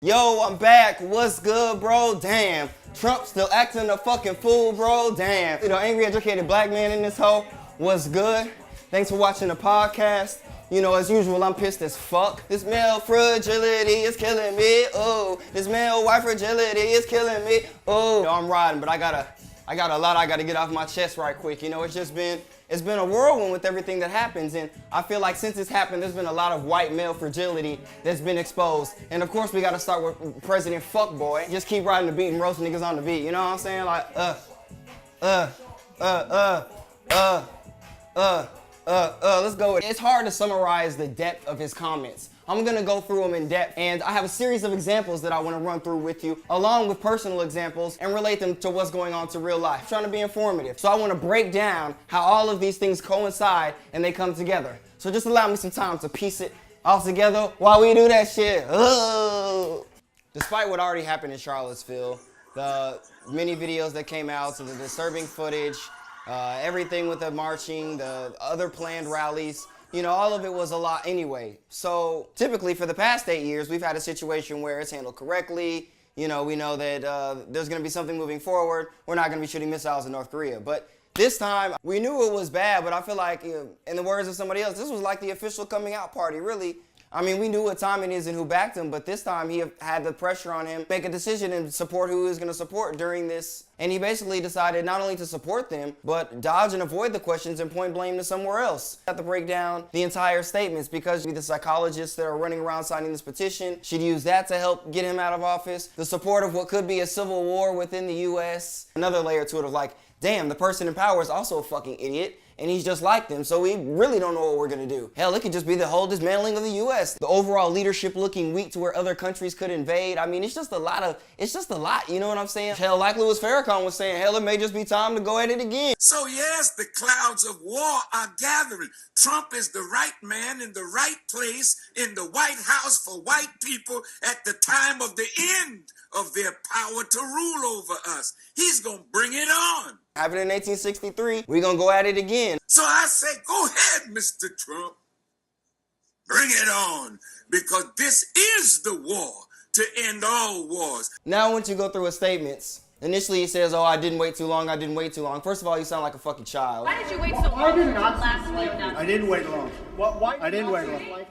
Yo, I'm back. What's good, bro? Damn. Trump still acting a fucking fool, bro. Damn. You know, angry, educated black man in this hoe. What's good? Thanks for watching the podcast. You know, as usual, I'm pissed as fuck. This male fragility is killing me. Oh, this male white fragility is killing me. Oh, yo, I'm riding, but I got a lot I gotta get off my chest right quick. You know, it's been a whirlwind with everything that happens, and I feel like since it's happened, there's been a lot of white male fragility that's been exposed. And of course, we gotta start with President Fuckboy. Just keep riding the beat and roast niggas on the beat. You know what I'm saying? Like, let's go with it. It's hard to summarize the depth of his comments. I'm gonna go through them in depth, and I have a series of examples that I wanna run through with you, along with personal examples, and relate them to what's going on to real life. I'm trying to be informative. So I wanna break down how all of these things coincide and they come together. So just allow me some time to piece it all together while we do that shit. Despite what already happened in Charlottesville, the many videos that came out, so the disturbing footage, everything with the marching, the other planned rallies, you know, all of it was a lot anyway. So typically for the past 8 years, we've had a situation where it's handled correctly. You know, we know that there's going to be something moving forward. We're not going to be shooting missiles in North Korea. But this time, we knew it was bad, but I feel like, in the words of somebody else, this was like the official coming out party, really. I mean, we knew what time it is and who backed him, but this time he had the pressure on him, make a decision and support who he was going to support during this. And he basically decided not only to support them, but dodge and avoid the questions and point blame to somewhere else. I have to break down the entire statements because the psychologists that are running around signing this petition should use that to help get him out of office. The support of what could be a civil war within the U.S. Another layer to it of like, damn, the person in power is also a fucking idiot. And he's just like them, so we really don't know what we're gonna do. Hell, it could just be the whole dismantling of the U.S. The overall leadership looking weak to where other countries could invade. I mean, it's just a lot, you know what I'm saying? Hell, like Louis Farrakhan was saying, hell, it may just be time to go at it again. So yes, the clouds of war are gathering. Trump is the right man in the right place in the White House for white people at the time of the end of their power to rule over us. He's gonna bring it on. Happened in 1863, we're gonna go at it again. So I say, go ahead, Mr. Trump. Bring it on, because this is the war to end all wars. Now, once you go through his statements, initially he says, oh, I didn't wait too long. First of all, you sound like a fucking child. Why did you wait so long? I did not. Last week, I didn't wait long. Why? I didn't wait long.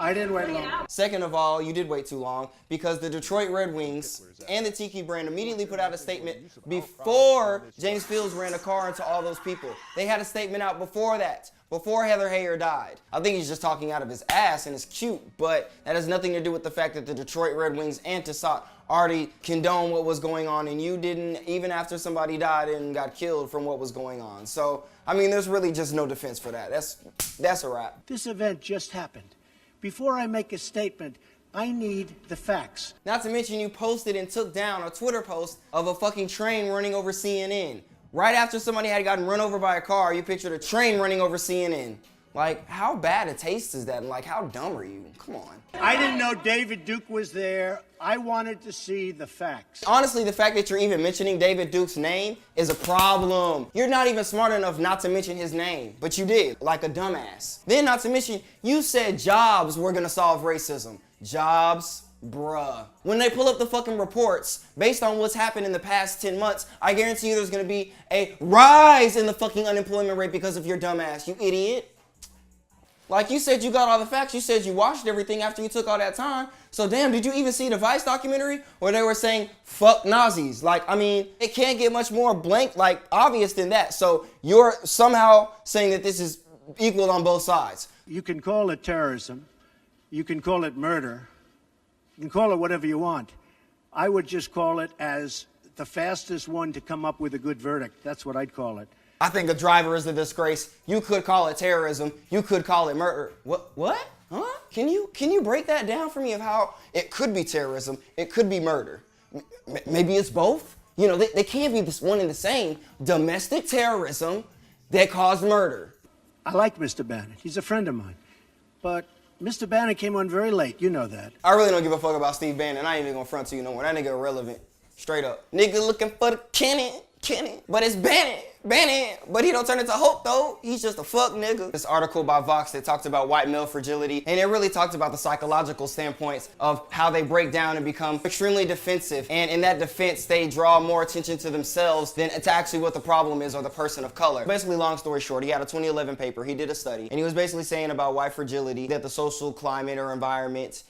I didn't wait long. Second of all, you did wait too long because the Detroit Red Wings and the Tiki brand immediately put out a statement before James Fields ran a car into all those people. They had a statement out before that, before Heather Heyer died. I think he's just talking out of his ass and it's cute, but that has nothing to do with the fact that the Detroit Red Wings and Tissot already condoned what was going on and you didn't, even after somebody died and got killed from what was going on. So, I mean, there's really just no defense for that. That's a wrap. This event just happened. Before I make a statement, I need the facts. Not to mention you posted and took down a Twitter post of a fucking train running over CNN. Right after somebody had gotten run over by a car, you pictured a train running over CNN. Like, how bad a taste is that? And like, how dumb are you? Come on. I didn't know David Duke was there. I wanted to see the facts. Honestly, the fact that you're even mentioning David Duke's name is a problem. You're not even smart enough not to mention his name, but you did, like a dumbass. Then not to mention, you said jobs were gonna solve racism. Jobs? Bruh. When they pull up the fucking reports, based on what's happened in the past 10 months, I guarantee you there's gonna be a rise in the fucking unemployment rate because of your dumbass, you idiot. Like you said you got all the facts, you said you watched everything after you took all that time. So damn, did you even see the Vice documentary where they were saying, fuck Nazis? Like, I mean, it can't get much more blank, like, obvious than that. So you're somehow saying that this is equal on both sides. You can call it terrorism. You can call it murder. You can call it whatever you want. I would just call it as the fastest one to come up with a good verdict. That's what I'd call it. I think a driver is a disgrace. You could call it terrorism. You could call it murder. What? Huh? Can you break that down for me of how it could be terrorism, it could be murder? Maybe it's both? You know, they can't be this one and the same. Domestic terrorism that caused murder. I like Mr. Bannon. He's a friend of mine. But Mr. Bannon came on very late. You know that. I really don't give a fuck about Steve Bannon. I ain't even gonna front to you no more. That nigga irrelevant. Straight up. Nigga looking for the Kenny. Kenny. But it's Bennett. But he don't turn into Hope though. He's just a fuck nigga. This article by Vox that talked about white male fragility, and it really talked about the psychological standpoints of how they break down and become extremely defensive. And in that defense, they draw more attention to themselves than to actually what the problem is or the person of color. Basically, long story short, he had a 2011 paper. He did a study, and he was basically saying about white fragility that the social climate or environment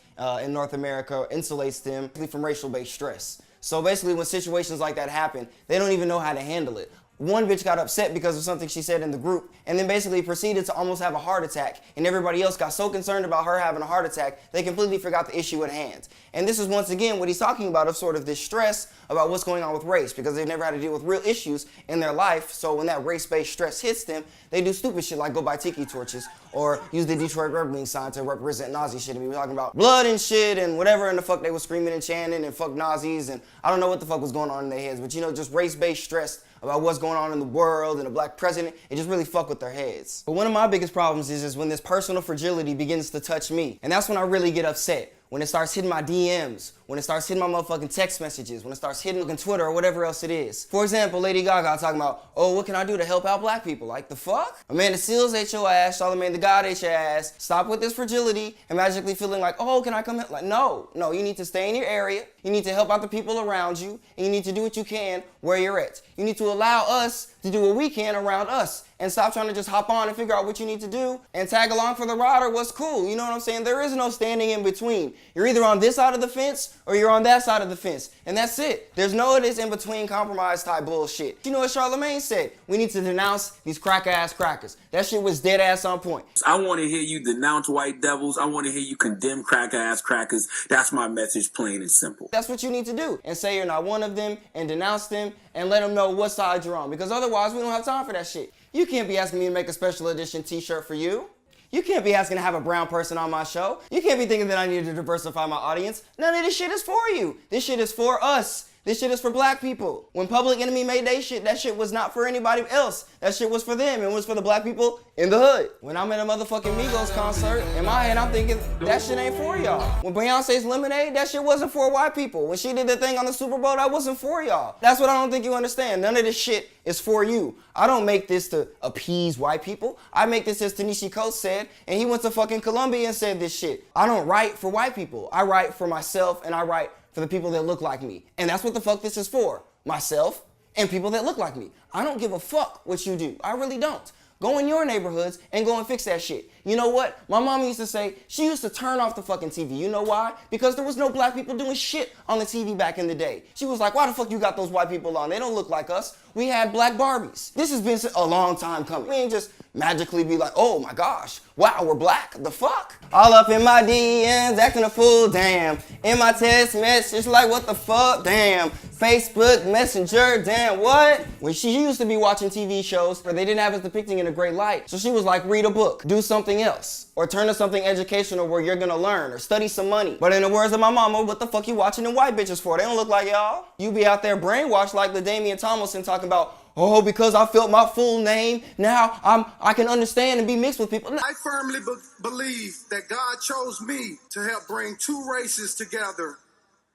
in North America insulates them from racial-based stress. So basically, when situations like that happen, they don't even know how to handle it. One bitch got upset because of something she said in the group, and then basically proceeded to almost have a heart attack, and everybody else got so concerned about her having a heart attack, they completely forgot the issue at hand. And this is once again what he's talking about, of sort of this stress about what's going on with race, because they've never had to deal with real issues in their life, so when that race-based stress hits them, they do stupid shit like go buy tiki torches, or use the Detroit Red Wing sign to represent Nazi shit, and we were talking about blood and shit, and whatever in the fuck they were screaming and chanting, and fuck Nazis, and I don't know what the fuck was going on in their heads, but you know, just race-based stress about what's going on in the world and a black president, it just really fuck with their heads. But one of my biggest problems is when this personal fragility begins to touch me. And that's when I really get upset. When it starts hitting my DMs, when it starts hitting my motherfucking text messages, when it starts hitting Twitter or whatever else it is. For example, Lady Gaga talking about, oh, what can I do to help out black people? Like, the fuck? Amanda Seales ate your ass, Charlamagne the God ate your ass. Stop with this fragility and magically feeling like, oh, can I come in? Like, no, you need to stay in your area. You need to help out the people around you, and you need to do what you can where you're at. You need to allow us to do what we can around us, and stop trying to just hop on and figure out what you need to do and tag along for the ride or what's cool. You know what I'm saying? There is no standing in between. You're either on this side of the fence or you're on that side of the fence, and that's it. There's no of this in between compromise type bullshit. You know what Charlamagne said? We need to denounce these crack-ass crackers. That shit was dead ass on point. I want to hear you denounce white devils. I want to hear you condemn crack-ass crackers. That's my message, plain and simple. That's what you need to do, and say you're not one of them, and denounce them, and let them know what side you're on, because otherwise we don't have time for that shit. You can't be asking me to make a special edition t-shirt for you. You can't be asking to have a brown person on my show. You can't be thinking that I need to diversify my audience. None of this shit is for you. This shit is for us. This shit is for black people. When Public Enemy made their shit, that shit was not for anybody else. That shit was for them. It was for the black people in the hood. When I'm at a motherfucking Migos concert, in my head I'm thinking, that shit ain't for y'all. When Beyonce's Lemonade, that shit wasn't for white people. When she did the thing on the Super Bowl, that wasn't for y'all. That's what I don't think you understand. None of this shit is for you. I don't make this to appease white people. I make this, as Ta-Nehisi Coates said, and he went to fucking Columbia and said this shit. I don't write for white people. I write for myself, and I write for the people that look like me. And that's what the fuck this is for. Myself and people that look like me. I don't give a fuck what you do. I really don't. Go in your neighborhoods and go and fix that shit. You know what? My mom used to say, she used to turn off the fucking TV. You know why? Because there was no black people doing shit on the TV back in the day. She was like, why the fuck you got those white people on? They don't look like us. We had black Barbies. This has been a long time coming. We ain't just magically be like, oh my gosh, wow, we're black. The fuck? All up in my DMs, acting a fool, damn. In my text message, like what the fuck, damn. Facebook Messenger, damn, what? When she used to be watching TV shows where they didn't have us depicting in a great light. So she was like, read a book, do something else, or turn to something educational where you're gonna learn, or study some money. But in the words of my mama, what the fuck you watching them white bitches for? They don't look like y'all. You be out there brainwashed like the Damian Tomlinson talking about, oh, because I felt my full name, now I can understand and be mixed with people. I firmly believe that God chose me to help bring two races together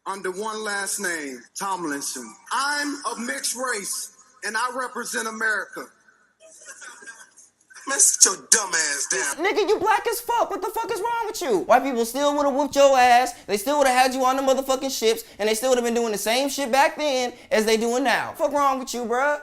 under one last name, Tomlinson. I'm of mixed race, and I represent America. Man, sit your dumb ass down. Nigga, you black as fuck. What the fuck is wrong with you? White people still would have whooped your ass. They still would have had you on the motherfucking ships, and they still would have been doing the same shit back then as they doing now. Fuck wrong with you, bruh?